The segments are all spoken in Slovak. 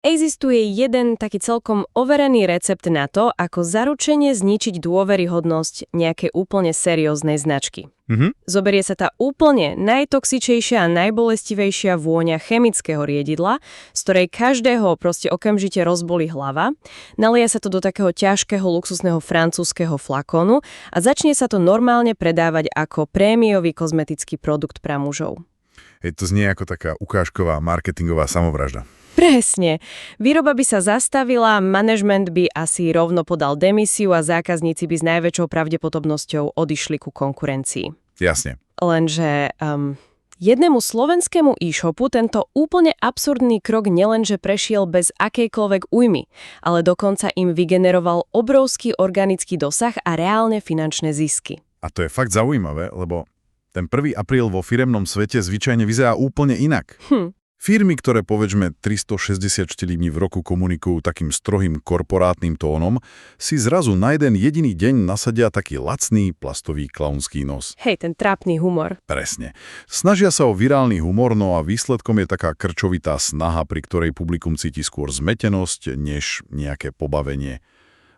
Existuje jeden taký celkom overený recept na to, ako zaručene zničiť dôveryhodnosť nejakej úplne serióznej značky. Zoberie sa tá úplne najtoxičejšia a najbolestivejšia vôňa chemického riedidla, z ktorej každého proste okamžite rozbolí hlava, nalieja sa to do takého ťažkého luxusného francúzskeho flakónu a začne sa to normálne predávať ako prémiový kozmetický produkt pre mužov. To znie ako taká ukážková marketingová samovražda. Presne. Výroba by sa zastavila, manažment by asi rovno podal demisiu a zákazníci by s najväčšou pravdepodobnosťou odišli ku konkurencii. Jasne. Lenže jednému slovenskému e-shopu tento úplne absurdný krok nielenže prešiel bez akejkoľvek újmy, ale dokonca im vygeneroval obrovský organický dosah a reálne finančné zisky. A to je fakt zaujímavé, lebo ten 1. apríl vo firemnom svete zvyčajne vyzerá úplne inak. Firmy, ktoré povedzme 364 dní v roku komunikujú takým strohým korporátnym tónom, si zrazu na jeden jediný deň nasadia taký lacný plastový klaunský nos. Hej, ten trápny humor. Presne. Snažia sa o virálny humor, no a výsledkom je taká krčovitá snaha, pri ktorej publikum cíti skôr zmetenosť, než nejaké pobavenie.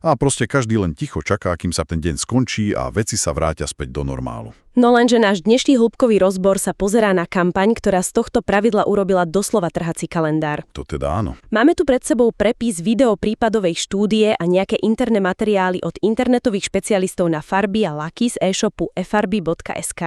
A proste každý len ticho čaká, kým sa ten deň skončí a veci sa vrátia späť do normálu. No lenže náš dnešný hĺbkový rozbor sa pozerá na kampaň, ktorá z tohto pravidla urobila doslova trhací kalendár. To teda áno. Máme tu pred sebou prepis video prípadovej štúdie a nejaké interné materiály od internetových špecialistov na farby a laky z e-shopu efarby.sk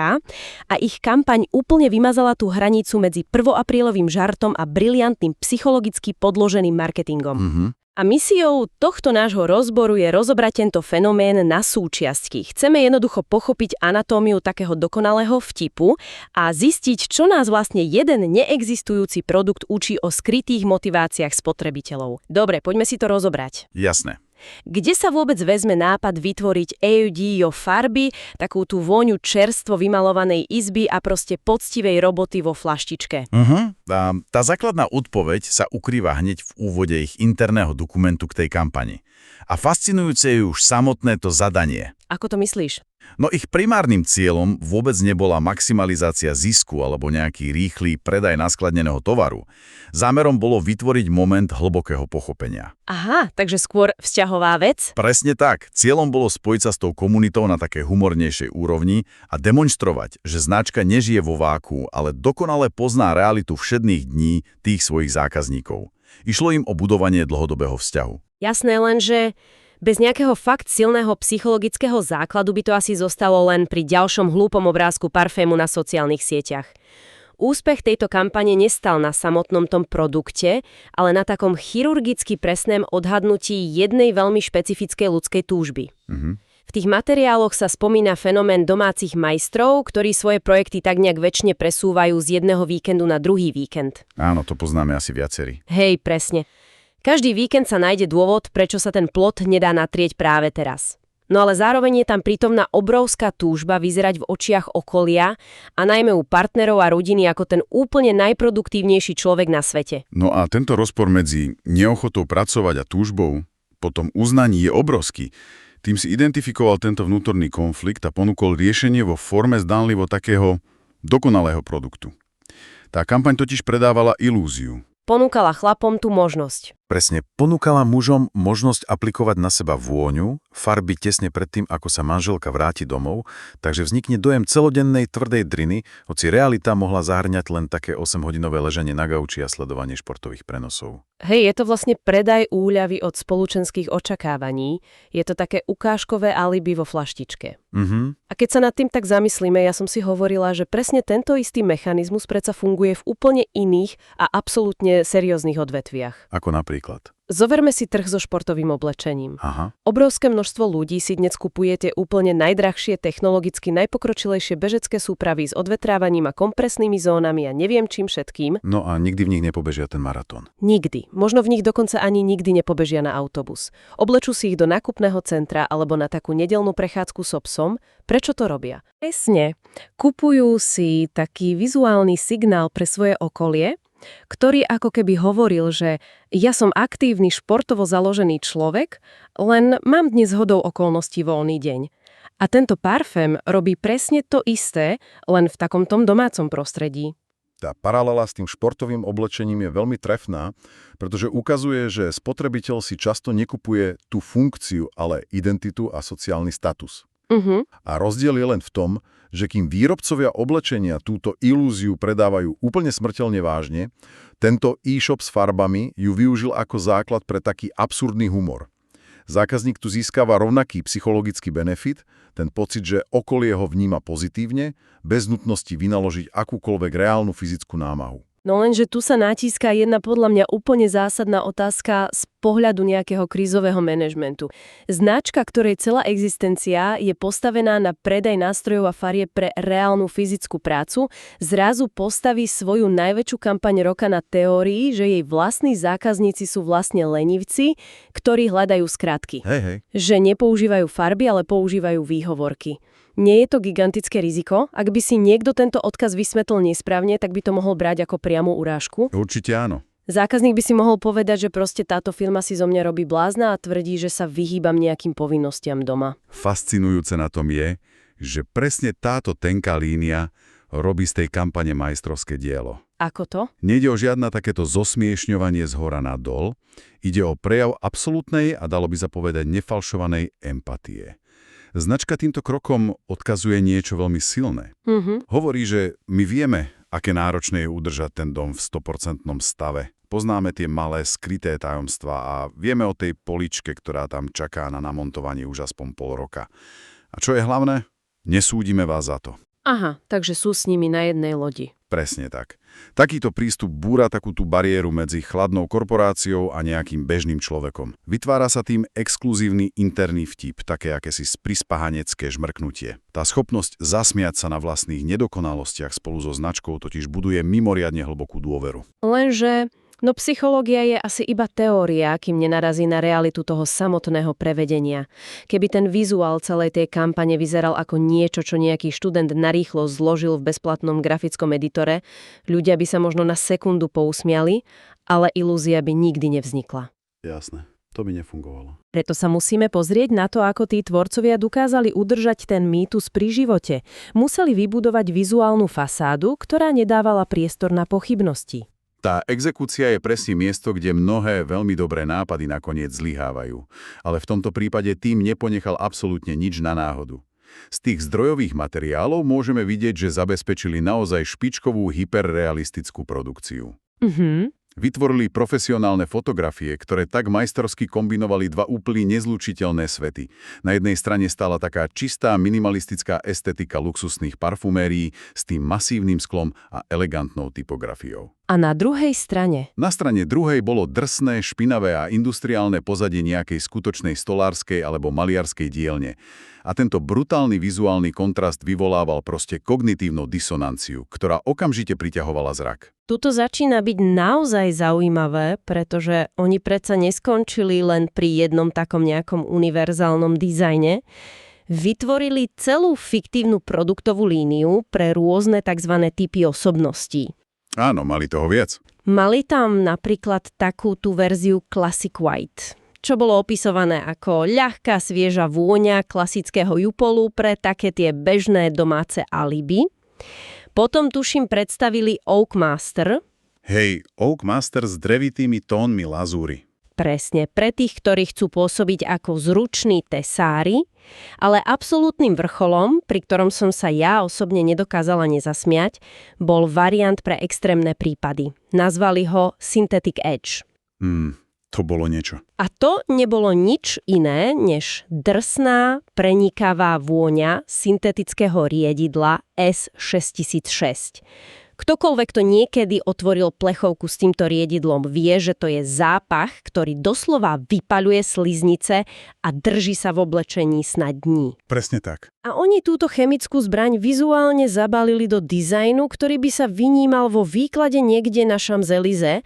a ich kampaň úplne vymazala tú hranicu medzi prvoaprílovým žartom a briliantným psychologicky podloženým marketingom. A misiou tohto nášho rozboru je rozobrať tento fenomén na súčiastky. Chceme jednoducho pochopiť anatómiu takého dokonalého vtipu a zistiť, čo nás vlastne jeden neexistujúci produkt učí o skrytých motiváciách spotrebiteľov. Dobre, poďme si to rozobrať. Jasné. Kde sa vôbec vezme nápad vytvoriť EUDIO farby, takú tú vôňu čerstvo vymalovanej izby a proste poctivej roboty vo flaštičke? Tá základná odpoveď sa ukrýva hneď v úvode ich interného dokumentu k tej kampani. A fascinujúce je už samotné to zadanie. Ako to myslíš? No ich primárnym cieľom vôbec nebola maximalizácia zisku alebo nejaký rýchly predaj naskladneného tovaru. Zámerom bolo vytvoriť moment hlbokého pochopenia. Aha, takže skôr vzťahová vec? Presne tak. Cieľom bolo spojiť sa s tou komunitou na takej humornejšej úrovni a demonštrovať, že značka nežije vo váku, ale dokonale pozná realitu všedných dní tých svojich zákazníkov. Išlo im o budovanie dlhodobého vzťahu. Jasné, lenže bez nejakého fakt silného psychologického základu by to asi zostalo len pri ďalšom hlúpom obrázku parfému na sociálnych sieťach. Úspech tejto kampane nestal na samotnom tom produkte, ale na takom chirurgicky presném odhadnutí jednej veľmi špecifickej ľudskej túžby. V tých materiáloch sa spomína fenomén domácich majstrov, ktorí svoje projekty tak nejak večne presúvajú z jedného víkendu na druhý víkend. Áno, to poznáme asi viacerí. Hej, presne. Každý víkend sa nájde dôvod, prečo sa ten plot nedá natrieť práve teraz. No ale zároveň je tam prítomná obrovská túžba vyzerať v očiach okolia a najmä u partnerov a rodiny ako ten úplne najproduktívnejší človek na svete. No a tento rozpor medzi neochotou pracovať a túžbou, potom uznaní je obrovský. Tým si identifikoval tento vnútorný konflikt a ponúkol riešenie vo forme zdánlivo takého dokonalého produktu. Tá kampaň totiž predávala ilúziu. Ponúkala chlapom tú možnosť. Presne, ponúkala mužom možnosť aplikovať na seba vôňu, farby tesne pred tým, ako sa manželka vráti domov, takže vznikne dojem celodennej tvrdej driny, hoci realita mohla zahrňať len také 8-hodinové ležanie na gauči a sledovanie športových prenosov. Hej, je to vlastne predaj úľavy od spoločenských očakávaní, je to také ukážkové alibi vo flaštičke. A keď sa nad tým tak zamyslíme, ja som si hovorila, že presne tento istý mechanizmus predsa funguje v úplne iných a absolútne serióznych odvetviach. Ako napríklad? Zoberme si trh so športovým oblečením. Aha. Obrovské množstvo ľudí si dnes kupuje tie úplne najdrahšie, technologicky najpokročilejšie bežecké súpravy s odvetrávaním a kompresnými zónami a neviem čím všetkým. No a nikdy v nich nepobežia ten maratón. Nikdy. Možno v nich dokonca ani nikdy nepobežia na autobus. Oblečú si ich do nákupného centra alebo na takú nedeľnú prechádzku so psom. Prečo to robia? Presne. Kupujú si taký vizuálny signál pre svoje okolie, ktorý ako keby hovoril, že ja som aktívny, športovo založený človek, len mám dnes zhodou okolností voľný deň. A tento parfém robí presne to isté, len v takomto domácom prostredí. Tá paralela s tým športovým oblečením je veľmi trefná, pretože ukazuje, že spotrebiteľ si často nekupuje tú funkciu, ale identitu a sociálny status. A rozdiel je len v tom, že kým výrobcovia oblečenia túto ilúziu predávajú úplne smrteľne vážne, tento e-shop s farbami ju využil ako základ pre taký absurdný humor. Zákazník tu získava rovnaký psychologický benefit, ten pocit, že okolie ho vníma pozitívne, bez nutnosti vynaložiť akúkoľvek reálnu fyzickú námahu. No lenže tu sa natíska jedna podľa mňa úplne zásadná otázka z pohľadu nejakého krízového manažmentu. Značka, ktorej celá existencia je postavená na predaj nástrojov a farieb pre reálnu fyzickú prácu, zrazu postaví svoju najväčšiu kampaň roka na teórii, že jej vlastní zákazníci sú vlastne lenivci, ktorí hľadajú skratky. Hej. Že nepoužívajú farby, ale používajú výhovorky. Nie je to gigantické riziko? Ak by si niekto tento odkaz vysvetlil nesprávne, tak by to mohol brať ako priamu urážku? Určite áno. Zákazník by si mohol povedať, že proste táto firma si zo mňa robí blázna a tvrdí, že sa vyhýbam nejakým povinnostiam doma. Fascinujúce na tom je, že presne táto tenká línia robí z tej kampane majstrovské dielo. Ako to? Nejde o žiadne takéto zosmiešňovanie zhora nadol, ide o prejav absolútnej a dalo by sa povedať nefalšovanej empatie. Značka týmto krokom odkazuje niečo veľmi silné. Hovorí, že my vieme, aké náročné je udržať ten dom v 100% stave. Poznáme tie malé skryté tajomstvá a vieme o tej poličke, ktorá tam čaká na namontovanie už aspoň pol roka. A čo je hlavné? Nesúdime vás za to. Aha, takže sú s nimi na jednej lodi. Presne tak. Takýto prístup búra takú tú bariéru medzi chladnou korporáciou a nejakým bežným človekom. Vytvára sa tým exkluzívny interný vtip, také akési prispahanecké žmrknutie. Tá schopnosť zasmiať sa na vlastných nedokonalostiach spolu so značkou totiž buduje mimoriadne hlbokú dôveru. Lenže psychológia je asi iba teória, kým nenarazí na realitu toho samotného prevedenia. Keby ten vizuál celej tej kampane vyzeral ako niečo, čo nejaký študent narýchlo zložil v bezplatnom grafickom editore, ľudia by sa možno na sekundu pousmiali, ale ilúzia by nikdy nevznikla. Jasné, to by nefungovalo. Preto sa musíme pozrieť na to, ako tí tvorcovia dokázali udržať ten mýtus pri živote. Museli vybudovať vizuálnu fasádu, ktorá nedávala priestor na pochybnosti. Tá exekúcia je presne miesto, kde mnohé veľmi dobré nápady nakoniec zlyhávajú. Ale v tomto prípade tým neponechal absolútne nič na náhodu. Z tých zdrojových materiálov môžeme vidieť, že zabezpečili naozaj špičkovú hyperrealistickú produkciu. Vytvorili profesionálne fotografie, ktoré tak majstrovsky kombinovali dva úplne nezlučiteľné svety. Na jednej strane stála taká čistá minimalistická estetika luxusných parfumérií s tým masívnym sklom a elegantnou typografiou. A na druhej strane? Na strane druhej bolo drsné, špinavé a industriálne pozadie nejakej skutočnej stolárskej alebo maliarskej dielne. A tento brutálny vizuálny kontrast vyvolával proste kognitívnu disonanciu, ktorá okamžite priťahovala zrak. Tuto začína byť naozaj zaujímavé, pretože oni predsa neskončili len pri jednom takom nejakom univerzálnom dizajne. Vytvorili celú fiktívnu produktovú líniu pre rôzne tzv. Typy osobností. Áno, mali toho viac. Mali tam napríklad takú tú verziu Classic White, čo bolo opisované ako ľahká, svieža vôňa klasického jupolu pre také tie bežné domáce alibi. Potom tuším predstavili Oak Master. Hej, Oak Master s drevitými tónmi lazúry. Presne, pre tých, ktorí chcú pôsobiť ako zruční tesári, ale absolútnym vrcholom, pri ktorom som sa ja osobne nedokázala nezasmiať, bol variant pre extrémne prípady. Nazvali ho Synthetic Edge. To bolo niečo. A to nebolo nič iné, než drsná, prenikavá vôňa syntetického riedidla S6006. Ktokoľvek to niekedy otvoril plechovku s týmto riedidlom, vie, že to je zápach, ktorý doslova vypaľuje sliznice a drží sa v oblečení snad dní. Presne tak. A oni túto chemickú zbraň vizuálne zabalili do dizajnu, ktorý by sa vynímal vo výklade niekde na Champs-Élysées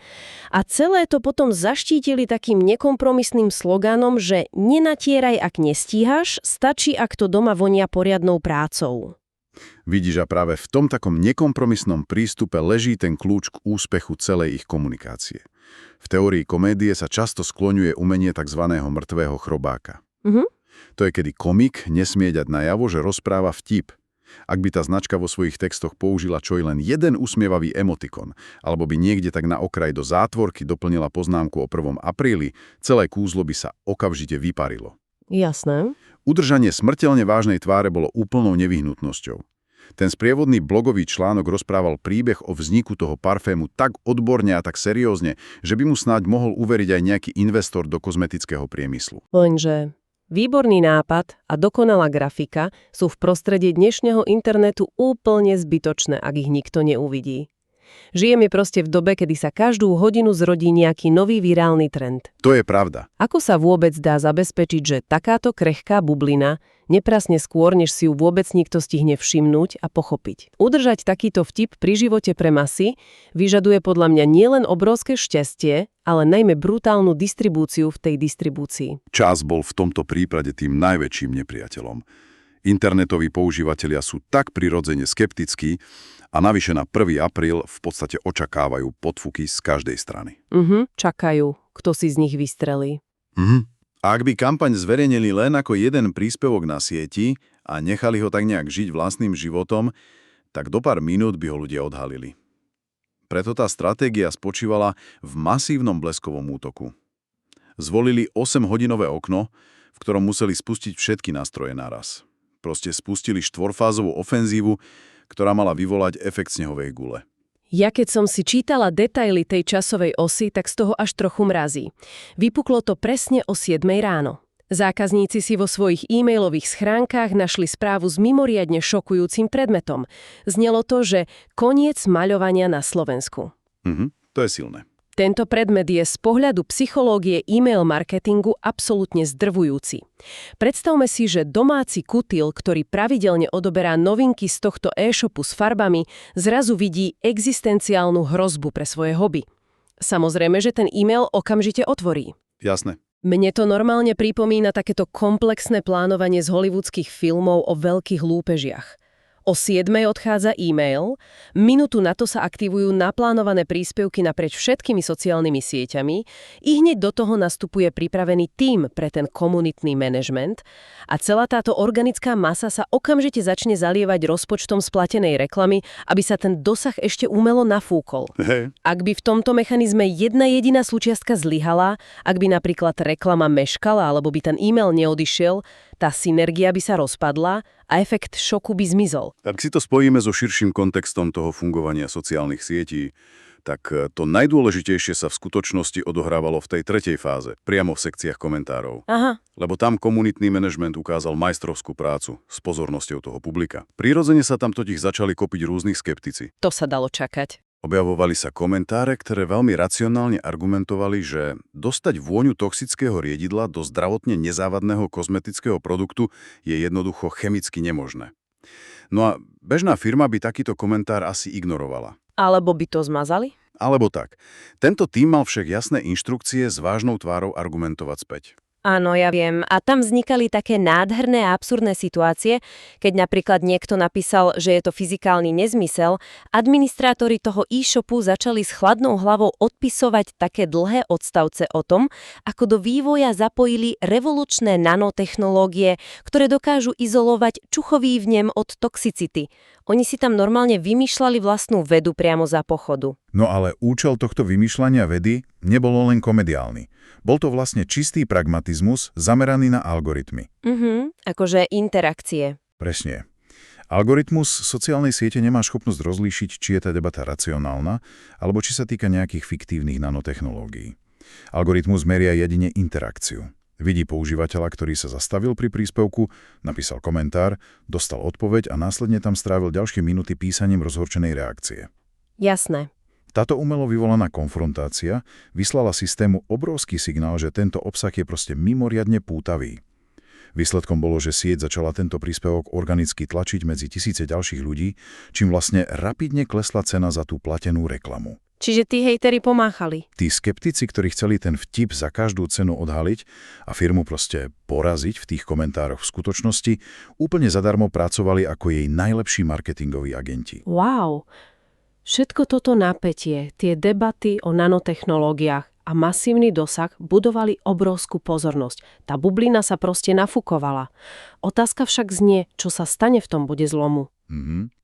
a celé to potom zaštítili takým nekompromisným sloganom, že nenatieraj, ak nestíhaš, stačí, ak to doma vonia poriadnou prácou. Vidíš, a práve v tom takom nekompromisnom prístupe leží ten kľúč k úspechu celej ich komunikácie. V teórii komédie sa často skloňuje umenie tzv. Mŕtvého chrobáka. To je, kedy komik nesmie dať najavo, že rozpráva vtip. Ak by tá značka vo svojich textoch použila čo i len jeden usmievavý emotikon, alebo by niekde tak na okraj do zátvorky doplnila poznámku o 1. apríli, celé kúzlo by sa okamžite vyparilo. Jasné. Udržanie smrteľne vážnej tváre bolo úplnou nevyhnutnosťou. Ten sprievodný blogový článok rozprával príbeh o vzniku toho parfému tak odborne a tak seriózne, že by mu snáď mohol uveriť aj nejaký investor do kozmetického priemyslu. Lenže výborný nápad a dokonalá grafika sú v prostredí dnešného internetu úplne zbytočné, ak ich nikto neuvidí. Žijeme proste v dobe, kedy sa každú hodinu zrodí nejaký nový virálny trend. To je pravda. Ako sa vôbec dá zabezpečiť, že takáto krehká bublina neprasne skôr, než si ju vôbec nikto stihne všimnúť a pochopiť? Udržať takýto vtip pri živote pre masy vyžaduje podľa mňa nielen obrovské šťastie, ale najmä brutálnu distribúciu v tej distribúcii. Čas bol v tomto prípade tým najväčším nepriateľom. Internetoví používatelia sú tak prirodzene skeptickí a navyše na 1. apríl v podstate očakávajú podfuky z každej strany. Čakajú, kto si z nich vystrelí. A ak by kampaň zverejnili len ako jeden príspevok na sieti a nechali ho tak nejak žiť vlastným životom, tak do pár minút by ho ľudia odhalili. Preto tá stratégia spočívala v masívnom bleskovom útoku. Zvolili 8-hodinové okno, v ktorom museli spustiť všetky nástroje naraz. Proste spustili 4-fázovú ofenzívu, ktorá mala vyvolať efekt snehovej gule. Ja keď som si čítala detaily tej časovej osy, tak z toho až trochu mrazí. Vypuklo to presne o 7 ráno. Zákazníci si vo svojich e-mailových schránkach našli správu s mimoriadne šokujúcim predmetom. Znelo to, že koniec maľovania na Slovensku. To je silné. Tento predmet je z pohľadu psychológie e-mail marketingu absolútne zdrvujúci. Predstavme si, že domáci kutil, ktorý pravidelne odoberá novinky z tohto e-shopu s farbami, zrazu vidí existenciálnu hrozbu pre svoje hobby. Samozrejme, že ten e-mail okamžite otvorí. Jasné. Mne to normálne pripomína takéto komplexné plánovanie z hollywoodských filmov o veľkých lúpežiach. O 7 odchádza e-mail, minútu na to sa aktivujú naplánované príspevky naprieč všetkými sociálnymi sieťami, i hneď do toho nastupuje pripravený tím pre ten komunitný manažment a celá táto organická masa sa okamžite začne zalievať rozpočtom splatenej reklamy, aby sa ten dosah ešte umelo nafúkol. Ak by v tomto mechanizme jedna jediná súčiastka zlyhala, ak by napríklad reklama meškala alebo by ten e-mail neodišiel, tá synergia by sa rozpadla a efekt šoku by zmizol. Ak si to spojíme so širším kontextom toho fungovania sociálnych sietí, tak to najdôležitejšie sa v skutočnosti odohrávalo v tej 3. fáze, priamo v sekciách komentárov. Lebo tam komunitný manažment ukázal majstrovskú prácu s pozornosťou toho publika. Prirodzene sa tam totiž začali kopiť rôzni skeptici. To sa dalo čakať. Objavovali sa komentáre, ktoré veľmi racionálne argumentovali, že dostať vôňu toxického riedidla do zdravotne nezávadného kozmetického produktu je jednoducho chemicky nemožné. No a bežná firma by takýto komentár asi ignorovala. Alebo by to zmazali? Alebo tak. Tento tím mal však jasné inštrukcie s vážnou tvárou argumentovať späť. Áno, ja viem. A tam vznikali také nádherné a absurdné situácie, keď napríklad niekto napísal, že je to fyzikálny nezmysel, administrátori toho e-shopu začali s chladnou hlavou odpisovať také dlhé odstavce o tom, ako do vývoja zapojili revolučné nanotechnológie, ktoré dokážu izolovať čuchový vnem od toxicity. Oni si tam normálne vymýšľali vlastnú vedu priamo za pochodu. No ale účel tohto vymýšľania vedy nebolo len komediálny. Bol to vlastne čistý pragmatizmus zameraný na algoritmy. Akože interakcie. Presne. Algoritmus sociálnej siete nemá schopnosť rozlíšiť, či je tá debata racionálna, alebo či sa týka nejakých fiktívnych nanotechnológií. Algoritmus meria jedine interakciu. Vidí používateľa, ktorý sa zastavil pri príspevku, napísal komentár, dostal odpoveď a následne tam strávil ďalšie minúty písaním rozhorčenej reakcie. Jasné. Táto umelo vyvolaná konfrontácia vyslala systému obrovský signál, že tento obsah je proste mimoriadne pútavý. Výsledkom bolo, že sieť začala tento príspevok organicky tlačiť medzi tisíce ďalších ľudí, čím vlastne rapidne klesla cena za tú platenú reklamu. Čiže tí hejteri pomáchali. Tí skeptici, ktorí chceli ten vtip za každú cenu odhaliť a firmu proste poraziť v tých komentároch v skutočnosti, úplne zadarmo pracovali ako jej najlepší marketingoví agenti. Wow! Všetko toto napätie, tie debaty o nanotechnológiách a masívny dosah budovali obrovskú pozornosť. Tá bublina sa proste nafúkovala. Otázka však znie, čo sa stane v tom bode zlomu.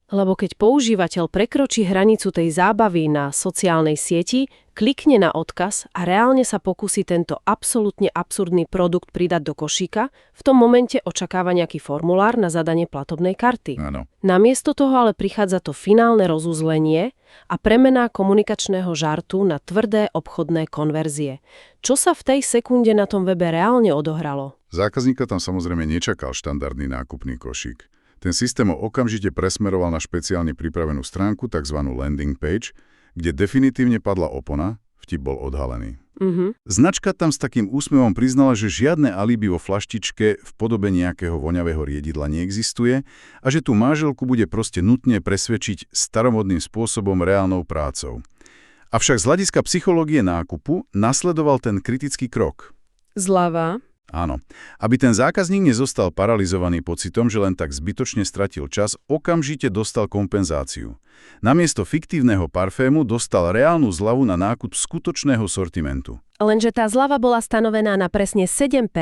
Lebo keď používateľ prekročí hranicu tej zábavy na sociálnej sieti, klikne na odkaz a reálne sa pokusí tento absolútne absurdný produkt pridať do košíka, v tom momente očakáva nejaký formulár na zadanie platobnej karty. Áno. Namiesto toho ale prichádza to finálne rozuzlenie a premena komunikačného žartu na tvrdé obchodné konverzie. Čo sa v tej sekunde na tom webe reálne odohralo? Zákazníka tam samozrejme nečakal štandardný nákupný košík. Ten systém ho okamžite presmeroval na špeciálne pripravenú stránku, tzv. Landing page, kde definitívne padla opona, vtip bol odhalený. Značka tam s takým úsmevom priznala, že žiadne alibi vo flaštičke v podobe nejakého voňavého riedidla neexistuje a že tú manželku bude proste nutne presvedčiť staromodným spôsobom reálnou prácou. Avšak z hľadiska psychológie nákupu nasledoval ten kritický krok. Zľava. Áno. Aby ten zákazník nezostal paralizovaný pocitom, že len tak zbytočne stratil čas, okamžite dostal kompenzáciu. Namiesto fiktívneho parfému dostal reálnu zľavu na nákup skutočného sortimentu. Lenže tá zľava bola stanovená na presne 7%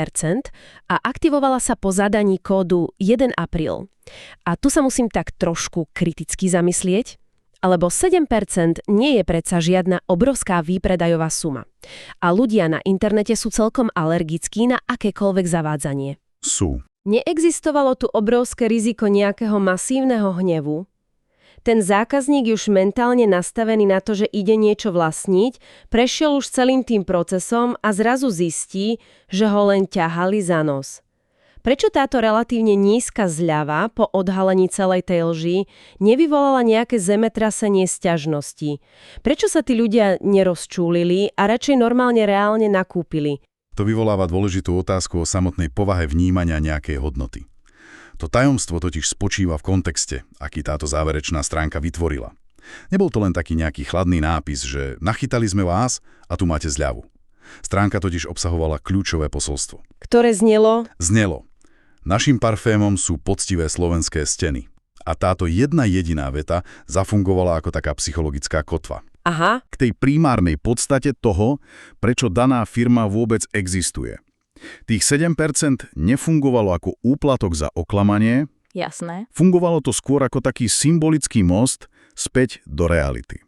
a aktivovala sa po zadaní kódu 1 apríl. A tu sa musím tak trošku kriticky zamyslieť, lebo 7% nie je predsa žiadna obrovská výpredajová suma. A ľudia na internete sú celkom alergickí na akékoľvek zavádzanie. Sú. Neexistovalo tu obrovské riziko nejakého masívneho hnevu. Ten zákazník už mentálne nastavený na to, že ide niečo vlastniť, prešiel už celým tým procesom a zrazu zistí, že ho len ťahali za nos. Prečo táto relatívne nízka zľava po odhalení celej tej lži nevyvolala nejaké zemetrasenie sťažností? Prečo sa tí ľudia nerozčúlili a radšej normálne reálne nakúpili? To vyvoláva dôležitú otázku o samotnej povahe vnímania nejakej hodnoty. To tajomstvo totiž spočíva v kontexte, aký táto záverečná stránka vytvorila. Nebol to len taký nejaký chladný nápis, že nachytali sme vás a tu máte zľavu. Stránka totiž obsahovala kľúčové posolstvo. Ktoré znelo? Znelo. Naším parfémom sú poctivé slovenské steny. A táto jedna jediná veta zafungovala ako taká psychologická kotva. Aha. K tej primárnej podstate toho, prečo daná firma vôbec existuje. Tých 7% nefungovalo ako úplatok za oklamanie. Jasné. Fungovalo to skôr ako taký symbolický most späť do reality.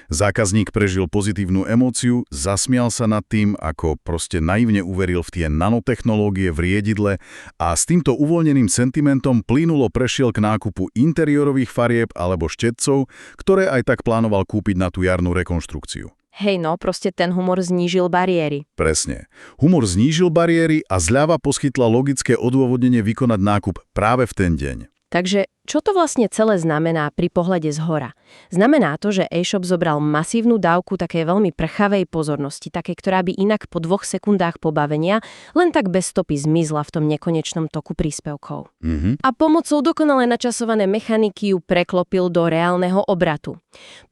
Zákazník prežil pozitívnu emóciu, zasmial sa nad tým, ako proste naivne uveril v tie nanotechnológie v riedidle a s týmto uvoľneným sentimentom plynulo prešiel k nákupu interiérových farieb alebo štetcov, ktoré aj tak plánoval kúpiť na tú jarnú rekonštrukciu. Hej no, proste ten humor znížil bariéry. Presne. Humor znížil bariéry a zľava poskytla logické odôvodnenie vykonať nákup práve v ten deň. Takže čo to vlastne celé znamená pri pohľade zhora? Znamená to, že e-shop zobral masívnu dávku takej veľmi prchavej pozornosti, takej, ktorá by inak po 2 sekundách pobavenia len tak bez stopy zmizla v tom nekonečnom toku príspevkov. A pomocou dokonale načasované mechaniky ju preklopil do reálneho obratu.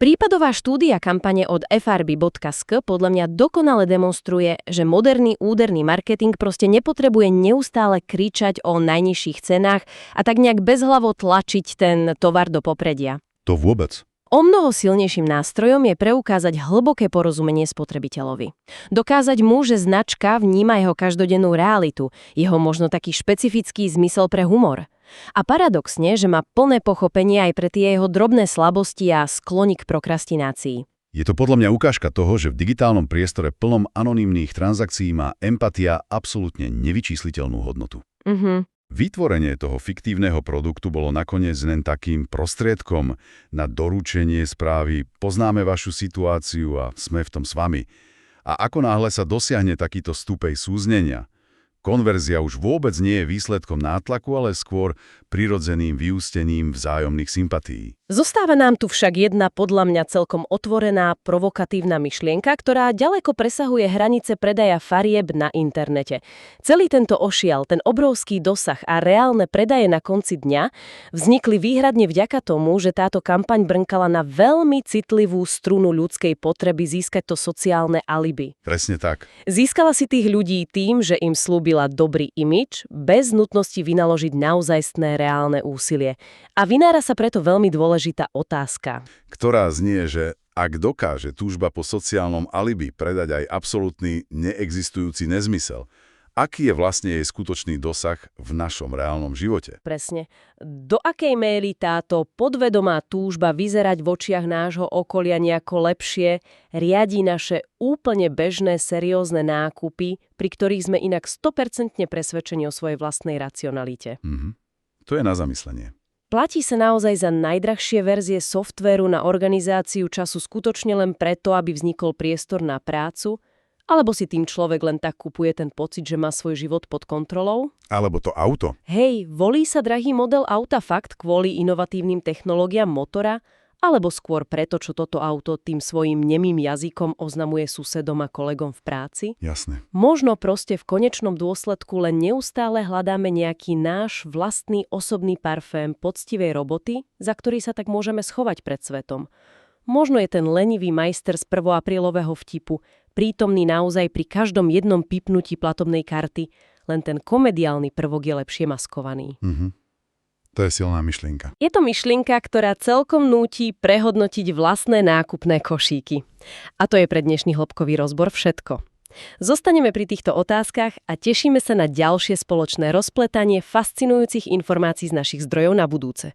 Prípadová štúdia kampane od frb.sk podľa mňa dokonale demonstruje, že moderný úderný marketing proste nepotrebuje neustále kričať o najnižších cenách a tak nejak bezhlavo tlačiť ten tovar do popredia. To vôbec. O mnoho silnejším nástrojom je preukázať hlboké porozumenie spotrebiteľovi. Dokázať mu, že značka vníma jeho každodennú realitu, jeho možno taký špecifický zmysel pre humor. A paradoxne, že má plné pochopenie aj pre tie jeho drobné slabosti a sklony k prokrastinácii. Je to podľa mňa ukážka toho, že v digitálnom priestore plnom anonymných transakcií má empatia absolútne nevyčísliteľnú hodnotu. Vytvorenie toho fiktívneho produktu bolo nakoniec len takým prostriedkom na doručenie správy, poznáme vašu situáciu a sme v tom s vami. A ako náhle sa dosiahne takýto stupeň súznenia, konverzia už vôbec nie je výsledkom nátlaku, ale skôr prirodzeným vyústením vzájomných sympatií. Zostáva nám tu však jedna podľa mňa celkom otvorená, provokatívna myšlienka, ktorá ďaleko presahuje hranice predaja farieb na internete. Celý tento ošial, ten obrovský dosah a reálne predaje na konci dňa vznikli výhradne vďaka tomu, že táto kampaň brnkala na veľmi citlivú strunu ľudskej potreby získať to sociálne alibi. Presne tak. Získala si tých ľudí tým, že im slúbila dobrý imidž, bez nutnosti vynaložiť naozajstné reálne úsilie. A vynára sa preto veľmi dôležitá otázka. Ktorá znie, že Ak dokáže túžba po sociálnom alibi predať aj absolútny neexistujúci nezmysel, aký je vlastne jej skutočný dosah v našom reálnom živote? Presne. Do akej miery táto podvedomá túžba vyzerať v očiach nášho okolia nejako lepšie riadi naše úplne bežné seriózne nákupy, pri ktorých sme inak 100% presvedčení o svojej vlastnej racionalite. To je na zamyslenie. Platí sa naozaj za najdrahšie verzie softvéru na organizáciu času skutočne len preto, aby vznikol priestor na prácu? Alebo si tým človek len tak kupuje ten pocit, že má svoj život pod kontrolou? Alebo to auto. Hej, volí sa drahý model auta fakt kvôli inovatívnym technológiám motora? Alebo skôr preto, čo toto auto tým svojím nemým jazykom oznamuje susedom a kolegom v práci? Jasné. Možno proste v konečnom dôsledku len neustále hľadáme nejaký náš vlastný osobný parfém poctivej roboty, za ktorý sa tak môžeme schovať pred svetom. Možno je ten lenivý majster z 1. aprílového vtipu prítomný naozaj pri každom jednom pipnutí platobnej karty, len ten komediálny prvok je lepšie maskovaný. To je silná myšlienka. Je to myšlienka, ktorá celkom núti prehodnotiť vlastné nákupné košíky. A to je pre dnešný hĺbkový rozbor všetko. Zostaneme pri týchto otázkach a tešíme sa na ďalšie spoločné rozpletanie fascinujúcich informácií z našich zdrojov na budúce.